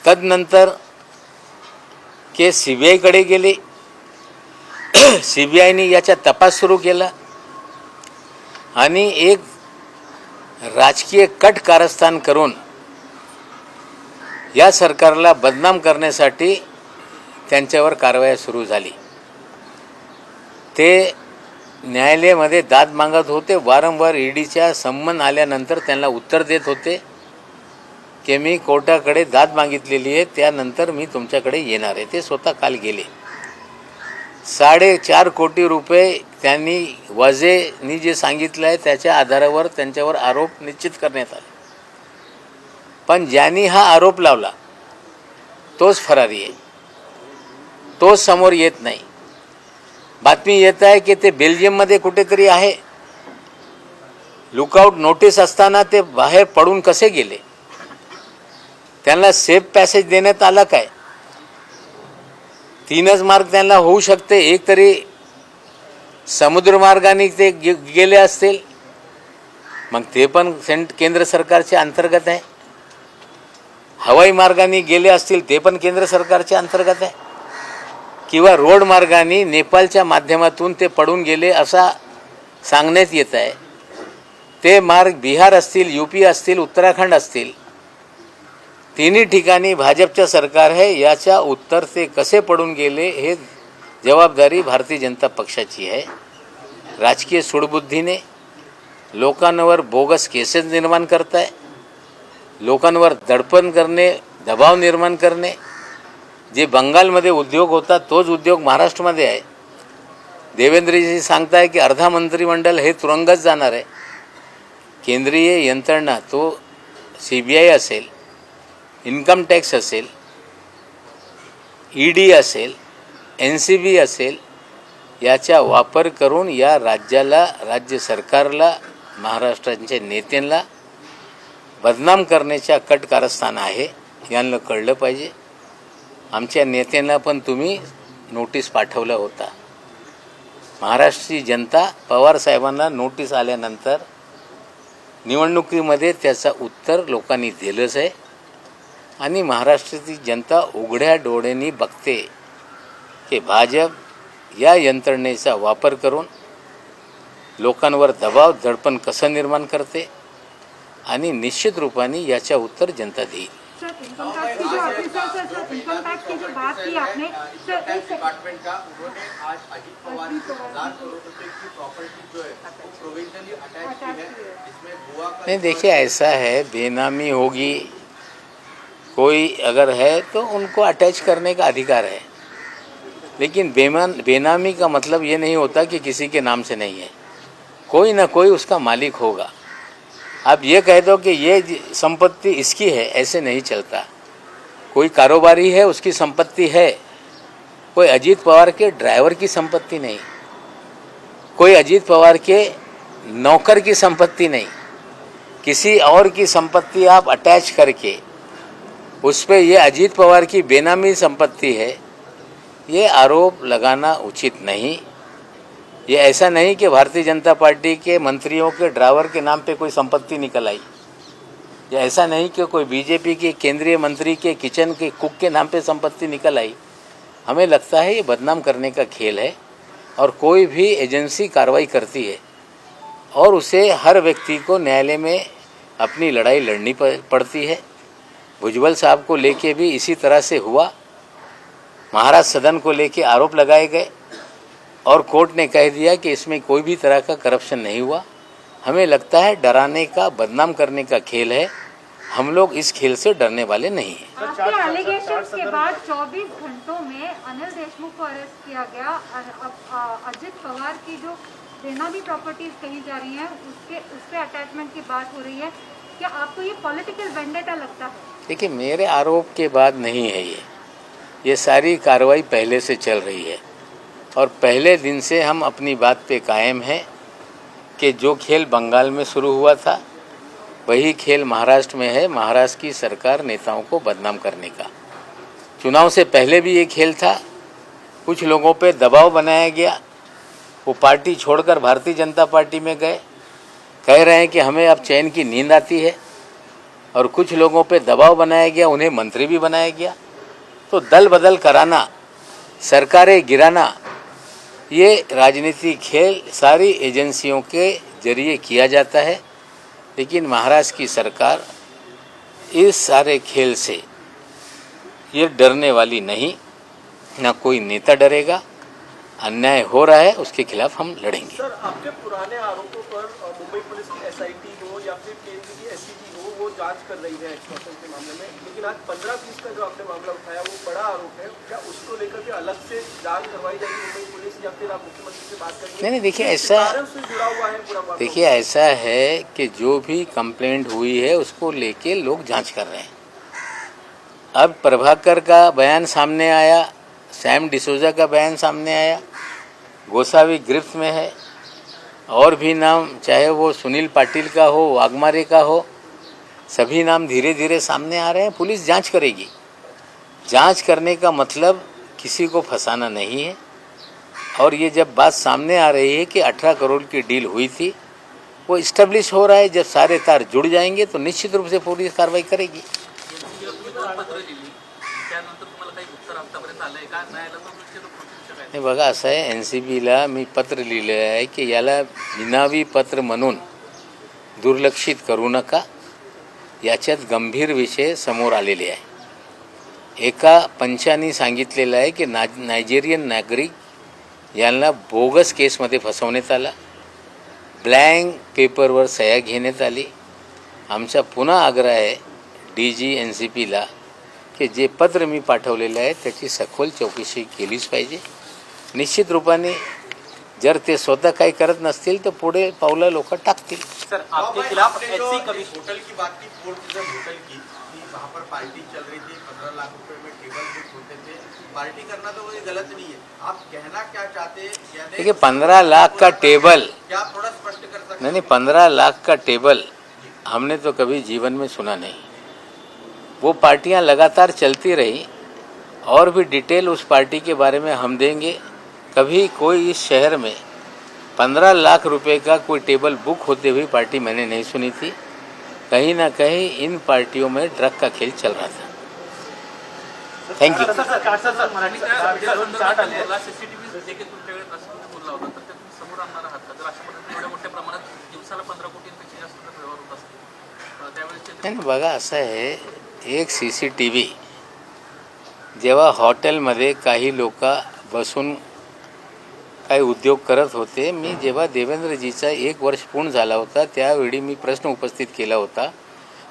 तदनंतर केस सीबीआयकडे गेले, सीबीआयने याचा तपास सुरू केला आणि एक राजकीय कट कारस्थान करून या सरकारला बदनाम करण्यासाठी त्यांच्यावर कारवाई सुरू झाली। ते न्यायालयामध्ये दाद मागत होते, वारंवार ईडीच्या संमन आल्यानंतर त्यांना उत्तर देत होते की मी कोर्टाकडे दाद मागितलेली आहे, त्यानंतर मी तुमच्याकडे येणार आहे। ते स्वतः काल गेले। 4.5 कोटी रुपये त्यांनी वाजेंनी जे सांगितलं आहे त्याच्या आधारावर त्यांच्यावर आरोप निश्चित करण्यात आले, पण ज्यांनी हा आरोप लावला तोच फरारी आहे, तोच समोर येत नाही। बातमी येत आहे की ते बेल्जियममध्ये कुठेतरी आहे। लुकआउट नोटीस असताना ते बाहेर पडून कसे गेले? त्यांना सेफ पॅसेज देण्यात आला काय? 3च मार्ग त्यांना होऊ शकते, एक तरी समुद्र मार्गाने ते गेले असतील, मग ते पण केंद्र सरकारच्या अंतर्गत आहे। हवाई मार्गाने गेले असतील ते पण केंद्र सरकारच्या अंतर्गत आहे। किंवा रोड मार्गाने नेपाळच्या माध्यमातून ते पडून गेले असा सांगण्यात येत आहे. ते मार्ग बिहार असतील, यूपी असतील, उत्तराखंड असतील, तिन्ही ठिकाणी भाजपचं सरकार आहे. याच्या उत्तर ते कसे पडून गेले हे जबाबदारी भारतीय जनता पक्षाची आहे. राजकीय सूडबुद्धीने लोकांवर बोगस केसेस निर्माण करताय, लोकांवर दडपण करणे, दबाव निर्माण करणे. जे बंगालमध्ये उद्योग होता तोच उद्योग महाराष्ट्रामध्ये आहे. देवेंद्रजी सांगताय की अर्धा मंत्रिमंडळ हे तुरुंगात जाणार आहे. केंद्रीय यंत्रणा तो CBI असेल, इन्कम टॅक्स असेल, ED असेल, NCB असेल, याचा वापर करून या राज्याला, राज्य सरकारला, महाराष्ट्राच्या नेत्यांना बदनाम करण्याचा कट कारस्थान आहे. यांना कळलं पाहिजे. आमच्या नेत्यांना पण तुम्ही नोटीस पाठवला होता. महाराष्ट्राची जनता पवार साहेबांना नोटीस आल्यानंतर निवडणुकीमध्ये त्याचा उत्तर लोकांनी दिलंच आहे. आणि महाराष्ट्राची जनता उघड्या डोळ्यांनी बघते की भाजप या यंत्रणेचा वापर करून लोकांवर दबाव दडपण कसं निर्माण करते आणि निश्चित रूपाने याचा उत्तर जनता देईल. सर, इनकम टैक्स की जो ऑफिसर सर, इनकम टैक्स की जो बात की आपने सर, एक डिपार्टमेंट का उन्होंने आज अजीत पवार की 1000 करोड़ रुपए की प्रॉपर्टी जो है वो प्रोविजनली अटैच की है. इसमें गोवा का नहीं, देखिए ऐसा है, बेनामी होगी कोई अगर है तो उनको अटैच करने का अधिकार है. लेकिन बेनामी का मतलब ये नहीं होता कि किसी के नाम से नहीं है. कोई ना कोई उसका मालिक होगा. आप ये कह दो कि ये संपत्ति इसकी है, ऐसे नहीं चलता. कोई कारोबारी है उसकी संपत्ति है. कोई अजीत पवार के ड्राइवर की संपत्ति नहीं, कोई अजीत पवार के नौकर की संपत्ति नहीं. किसी और की संपत्ति आप अटैच करके उस पर ये अजीत पवार की बेनामी संपत्ति है, ये आरोप लगाना उचित नहीं. ये ऐसा नहीं कि भारतीय जनता पार्टी के मंत्रियों के ड्राइवर के नाम पे कोई संपत्ति निकल आई. ये ऐसा नहीं कि कोई बीजेपी के केंद्रीय मंत्री के किचन के कुक के नाम पे संपत्ति निकल आई. हमें लगता है ये बदनाम करने का खेल है. और कोई भी एजेंसी कार्रवाई करती है और उसे हर व्यक्ति को न्यायालय में अपनी लड़ाई लड़नी पड़ती है. भुजबल साहब को लेके भी इसी तरह से हुआ. महाराष्ट्र सदन को लेके आरोप लगाए गए और कोर्ट ने कह दिया कि इसमें कोई भी तरह का करप्शन नहीं हुआ. हमें लगता है डराने का, बदनाम करने का खेल है. हम लोग इस खेल से डरने वाले नहीं हैं. आपके एलिगेशंस के बाद 24 घंटों में अनिल देशमुख को अरेस्ट किया गया. अब अजित पवार की जो बेनामी प्रॉपर्टीज कही जा रही हैं उसके अटैचमेंट की बात हो रही है. क्या आपको ये पॉलिटिकल वेंडेटा लगता है? देखिए, मेरे आरोप के बाद नहीं है ये सारी कार्रवाई पहले से चल रही है. और पहले दिन से हम अपनी बात पे कायम हैं कि जो खेल बंगाल में शुरू हुआ था वही खेल महाराष्ट्र में है. महाराष्ट्र की सरकार नेताओं को बदनाम करने का. चुनाव से पहले भी ये खेल था. कुछ लोगों पे दबाव बनाया गया, वो पार्टी छोड़कर भारतीय जनता पार्टी में गए. कह रहे हैं कि हमें अब चैन की नींद आती है. और कुछ लोगों पे दबाव बनाया गया, उन्हें मंत्री भी बनाया गया. तो दल बदल कराना, सरकारें गिराना, ये राजनीति खेल सारी एजेंसियों के जरिए किया जाता है. लेकिन महाराष्ट्र की सरकार इस सारे खेल से ये डरने वाली नहीं. ना कोई नेता डरेगा. अन्याय हो रहा है, उसके खिलाफ हम लड़ेंगे. सर, आपके पुराने आरोपों पर मुंबई पुलिस की SIT हो या फिर केंद्र की SCB हो, वो जांच कर रही है एक्सटॉर्शन के मामले में. लेकिन आज 15-20 का जो आपने मामला उठाया वो बड़ा आरोप है. क्या उसको लेकर के अलग से जांच करवाई जाएगी मुंबई पुलिस, या फिर आप मुख्यमंत्री से बात करेंगे? नहीं, देखिए ऐसा, से जुड़ा हुआ है पूरा मामला. देखिए ऐसा है कि जो भी कंप्लेंट हुई है उसको लेके लोग जांच कर रहे हैं. अब प्रभाकर का बयान सामने आया, सैम डिसोजा का बयान सामने आया, गोसावी गिरफ्त में है. और भी नाम, चाहे वो सुनील पाटिल का हो, वाघमारे का हो, सभी नाम धीरे धीरे सामने आ रहे हैं. पुलिस जांच करेगी. जांच करने का मतलब किसी को फंसाना नहीं है. और ये जब बात सामने आ रही है कि 18 करोड़ की डील हुई थी, वो इस्टेब्लिश हो रहा है. जब सारे तार जुड़ जाएंगे तो निश्चित रूप से पुलिस कार्रवाई करेगी. त्यानंतर तुम्हाला काही उत्तर आतापर्यंत आलंय का? न्यायालयाचा हे बघा असं आहे, एन सी बीला मी पत्र लिहिलं आहे की याला निनावी पत्र म्हणून दुर्लक्षित करू नका. याच्यात गंभीर विषय समोर आलेले आहे. एका पंचांनी सांगितलेलं आहे की नायजेरियन नागरिक यांना बोगस केसमध्ये फसवण्यात आला, ब्लँक पेपरवर सह्या घेण्यात आली. आमचा पुन्हा आग्रह आहे DG NCPला की जे पत्र मी पाठवलेलं आहे त्याची सखोल चौकशी केलीच पाहिजे. निश्चित रूपाने जर ते स्वतः काही करत नसतील तर पुढे पावलं लोक टाकतील. सर आपके खिलाफ आपने जो एचसी कमीशन होटल की बात की, 4 होटल की, वहाँ पर पार्टी चल रही थी, 15 लाख रुपए में टेबल बुक होते थे. पार्टी करना तो कोई गलत नहीं है. आप कहना क्या चाहते हैं? देखिए 15 लाख का टेबल, क्या आप थोड़ा स्पष्ट कर सकते हैं? नहीं 15 लाख का टेबल हमने तो कभी जीवन में सुना नहीं. वो पार्टियां लगातार चलती रही और भी डिटेल उस पार्टी के बारे में हम देंगे. कभी कोई इस शहर में 15 लाख रुपए का कोई टेबल बुक होते हुए पार्टी मैंने नहीं सुनी थी. कहीं ना कहीं इन पार्टियों में ड्रग का खेल चल रहा था. थँक्यू. सीसीटीव्ही देखील तुमच्याकडे प्रश्न बोलला होता, तर त्यातून समोर आणणार आहात का? जर अशा पद्धतीने एवढ्या मोठ्या प्रमाणात दिवसाला 15 कोटींपेक्षा जास्त जर व्यवहार होत असतील त्यावेळेस नाही बघा असं आहे, एक CCTV जेव्हा हॉटेलमध्ये काही लोक बसून काही उद्योग करत होते, मी जेव्हा देवेंद्रजीचा 1 वर्ष पूर्ण झाला होता त्यावेळी मी प्रश्न उपस्थित केला होता,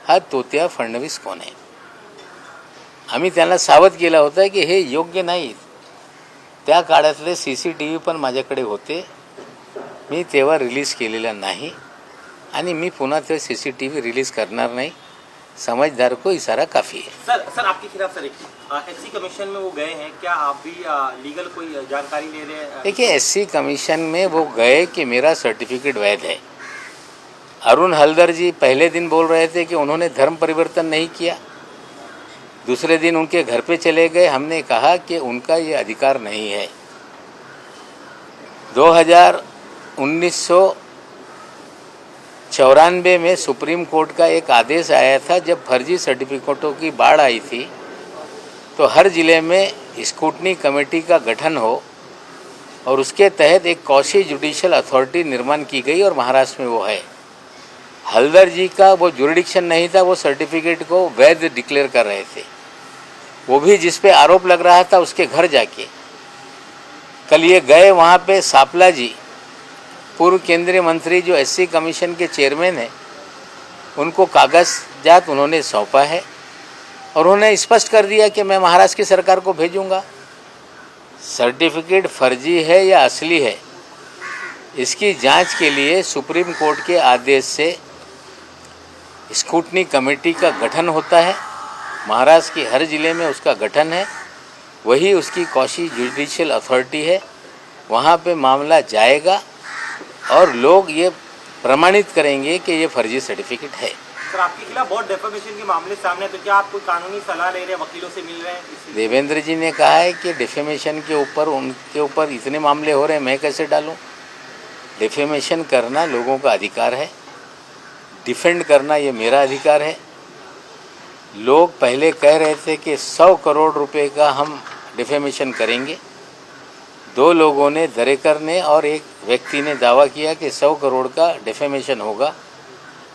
हा तोत्या फडणवीस कोण आहे. आम्ही त्यांना सावध केला होता की हे योग्य नाही. त्या काळातले CCTV पण माझ्याकडे होते, मी तेव्हा रिलीज केलेला नाही आणि मी पुन्हा ते CCTV रिलीज करणार नाही. समझदार को इशारा काफ़ी है. सर आपके खिलाफ सर एचसी कमीशन में वो गए हैं, क्या आप भी लीगल कोई जानकारी ले रहे हैं? देखिए SC कमीशन में वो गए कि मेरा सर्टिफिकेट वैध है. अरुण हलदर जी पहले दिन बोल रहे थे कि उन्होंने धर्म परिवर्तन नहीं किया, दूसरे दिन उनके घर पे चले गए. हमने कहा कि उनका ये अधिकार नहीं है. 1994 में सुप्रीम कोर्ट का एक आदेश आया था, जब फर्जी सर्टिफिकेटों की बाढ़ आई थी तो हर ज़िले में स्क्रूटनी कमेटी का गठन हो और उसके तहत एक कौशी जुडिशियल अथॉरिटी निर्माण की गई और महाराष्ट्र में वो है. हलदर जी का वो जुरिडिक्शन नहीं था, वो सर्टिफिकेट को वैध डिक्लेयर कर रहे थे. वो भी जिस पे आरोप लग रहा था उसके घर जाके कल ये गए. वहाँ पे सापला जी पूर्व केंद्रीय मंत्री जो SC कमीशन के चेयरमैन हैं, उनको कागजात उन्होंने सौंपा है और उन्होंने स्पष्ट कर दिया कि मैं महाराष्ट्र की सरकार को भेजूंगा. सर्टिफिकेट फर्जी है या असली है, इसकी जांच के लिए सुप्रीम कोर्ट के आदेश से स्क्रूटनी कमेटी का गठन होता है. महाराष्ट्र के हर ज़िले में उसका गठन है, वही उसकी कौशी जुडिशियल अथॉरिटी है. वहाँ पे मामला जाएगा और लोग ये प्रमाणित करेंगे कि ये फर्जी सर्टिफिकेट है. सर आपके खिलाफ बहुत डेफेमेशन के मामले सामने, तो क्या आप कोई कानूनी सलाह ले रहे हैं, वकीलों से मिल रहे हैं? देवेंद्र जी ने कहा है कि डिफेमेशन के ऊपर उनके ऊपर इतने मामले हो रहे हैं, मैं कैसे डालूं. डिफेमेशन करना लोगों का अधिकार है, डिफेंड करना ये मेरा अधिकार है. लोग पहले कह रहे थे कि 100 करोड़ रुपए का हम डिफेमेशन करेंगे. 2 लोगों ने, दरेकर ने और एक व्यक्ति ने दावा किया कि 100 करोड़ का डिफेमेशन होगा,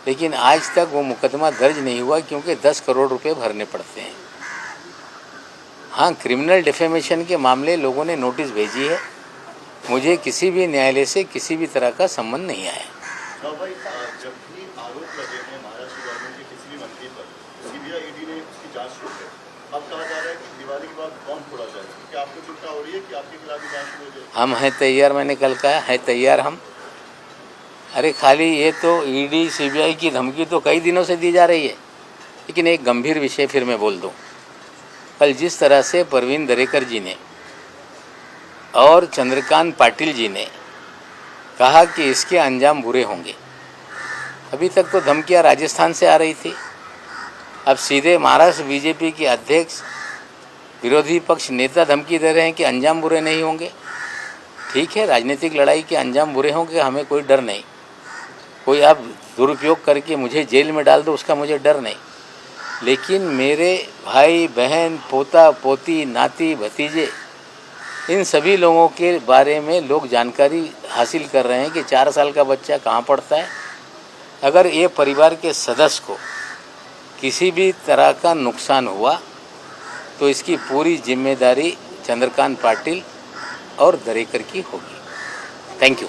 लेकिन आज तक वो मुकदमा दर्ज नहीं हुआ क्योंकि 10 करोड़ रुपए भरने पड़ते हैं. हाँ, क्रिमिनल डिफेमेशन के मामले लोगों ने नोटिस भेजी है. मुझे किसी भी न्यायालय से किसी भी तरह का संबंध नहीं आया. भाई जब भी आरोप लगे हैं महाराष्ट्र गवर्नमेंट के किसी भी मंत्री पर, CBI ED ने उसकी जांच शुरू की. अब कहा जा रहा है कि दिवाली के बाद बॉम्ब फोड़ा जाएगा. क्या आपको चिंता हो रही है कि आपके खिलाफ जांच शुरू हो जाए? हम हैं तैयार, मैंने कल कहा है तैयार हम. अरे खाली ये तो ED CBI की धमकी तो कई दिनों से दी जा रही है. लेकिन एक गंभीर विषय फिर मैं बोल दूं, कल जिस तरह से परवीन दरेकर जी ने और चंद्रकांत पाटिल जी ने कहा कि इसके अंजाम बुरे होंगे. अभी तक तो धमकियां राजस्थान से आ रही थी, अब सीधे महाराष्ट्र BJP के अध्यक्ष, विरोधी पक्ष नेता धमकी दे रहे हैं कि अंजाम बुरे नहीं होंगे. ठीक है, राजनीतिक लड़ाई के अंजाम बुरे होंगे, हमें कोई डर नहीं. कोई आप दुरुपयोग करके मुझे जेल में डाल दो, उसका मुझे डर नहीं. लेकिन मेरे भाई बहन, पोता पोती, नाती भतीजे इन सभी लोगों के बारे में लोग जानकारी हासिल कर रहे हैं कि 4 साल का बच्चा कहाँ पढ़ता है। अगर ये परिवार के सदस्य को किसी भी तरह का नुकसान हुआ तो इसकी पूरी जिम्मेदारी चंद्रकांत पाटिल और दरेकर की होगी। Thank you.